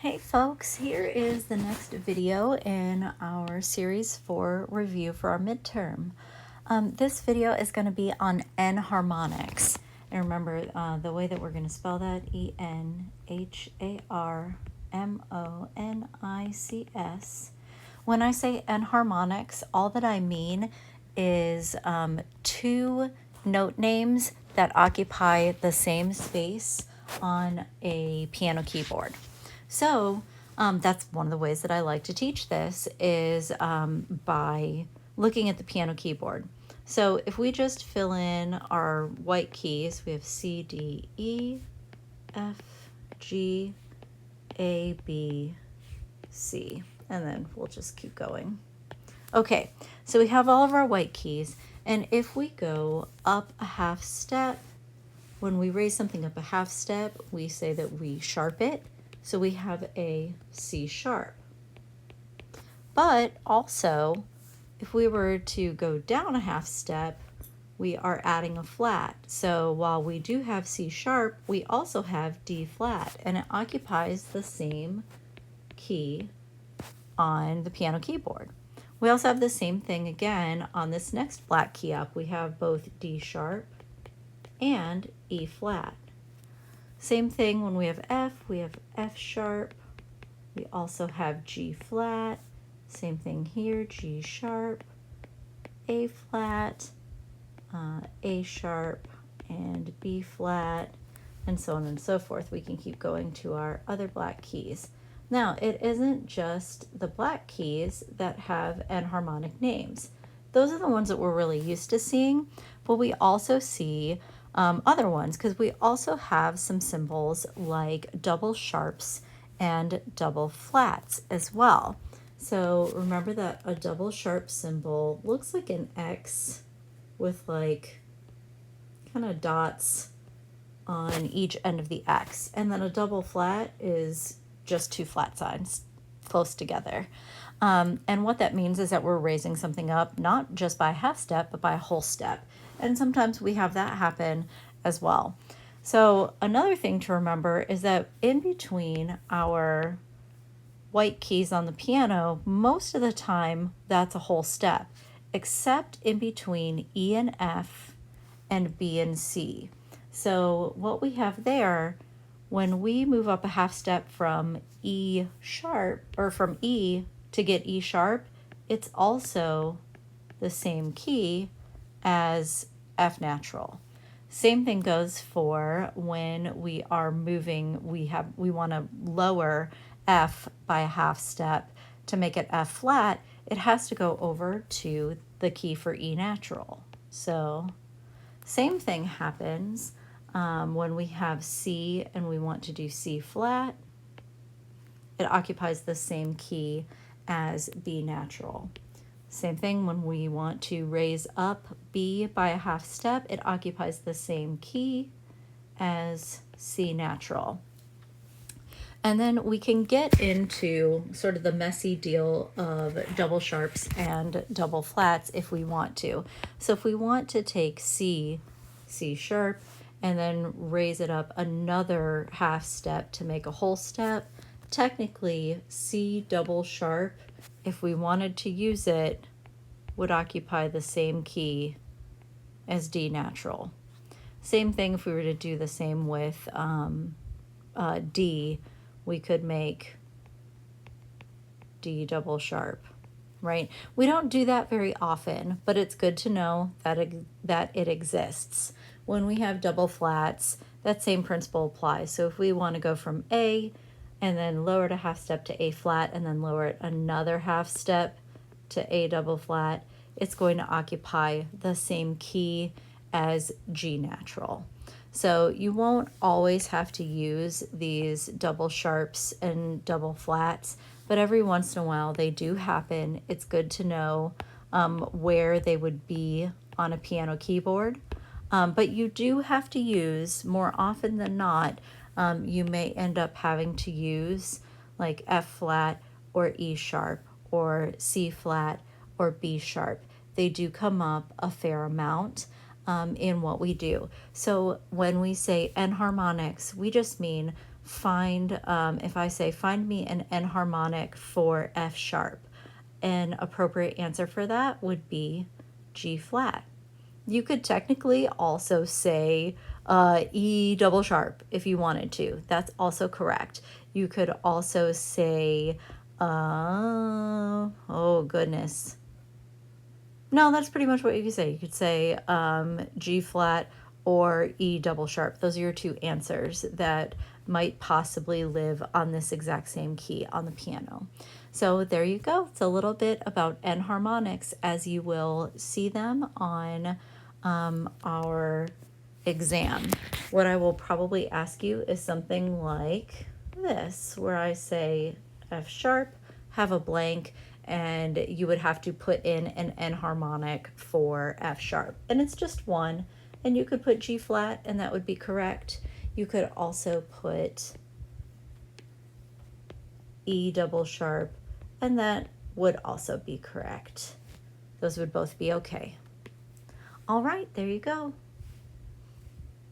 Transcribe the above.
Hey folks, here is the next video in our series for review for our midterm. This video is going to be on enharmonics. And remember the way that we're going to spell that, E-N-H-A-R-M-O-N-I-C-S. When I say enharmonics, all that I mean is two note names that occupy the same space on a piano keyboard. So that's one of the ways that I like to teach this is by looking at the piano keyboard. So if we just fill in our white keys, we have C, D, E, F, G, A, B, C, and then we'll just keep going. Okay, so we have all of our white keys, and if we go up a half step, when we raise something up a half step, we say that we sharp it. So we have a C sharp. But also, if we were to go down a half step, we are adding a flat. So while we do have C sharp, we also have D flat, and it occupies the same key on the piano keyboard. We also have the same thing again on this next black key up. We have both D sharp and E flat. Same thing when we have F sharp. We also have G flat. Same thing here, G sharp, A flat, A sharp, and B flat, and so on and so forth. We can keep going to our other black keys. Now, it isn't just the black keys that have enharmonic names. Those are the ones that we're really used to seeing, but we also see other ones because we also have some symbols like double sharps and double flats as well. So remember that a double sharp symbol looks like an X with like kind of dots on each end of the X, and then a double flat is just two flat signs close together. And what that means is that we're raising something up not just by a half step, but by a whole step. And sometimes we have that happen as well. So another thing to remember is that in between our white keys on the piano, most of the time that's a whole step, except in between E and F and B and C. So what we have there, when we move up a half step from E sharp, or from E to get E sharp, it's also the same key as F natural. Same thing goes for when we are moving, we want to lower F by a half step to make it F flat, it has to go over to the key for E natural. So same thing happens when we have C and we want to do C flat. It occupies the same key as B natural. Same thing when we want to raise up B by a half step, it occupies the same key as C natural. And then we can get into sort of the messy deal of double sharps and double flats if we want to. So if we want to take C sharp, and then raise it up another half step to make a whole step, technically C double sharp, if we wanted to use it, would occupy the same key as D natural. Same thing if we were to do the same with D, we could make D double sharp, right? We don't do that very often, but it's good to know that it exists. When we have double flats, that same principle applies. So if we want to go from A and then lower it a half step to A flat and then lower it another half step to A double flat, it's going to occupy the same key as G natural. So you won't always have to use these double sharps and double flats, but every once in a while they do happen. It's good to know where they would be on a piano keyboard. But you do have to use, more often than not, you may end up having to use like F flat or E sharp or C flat or B sharp. They do come up a fair amount in what we do. So when we say enharmonics, we just mean find, if I say, find me an enharmonic for F sharp, an appropriate answer for that would be G flat. You could technically also say E double sharp if you wanted to. That's also correct. You could also say, oh goodness. No, that's pretty much what you could say. You could say G flat or E double sharp. Those are your two answers that might possibly live on this exact same key on the piano. So there you go. It's a little bit about enharmonics as you will see them on our exam. What I will probably ask you is something like this, where I say F sharp, have a blank, and you would have to put in an enharmonic for F sharp. And it's just one, and you could put G flat, and that would be correct. You could also put E double sharp, and that would also be correct. Those would both be okay. All right, there you go.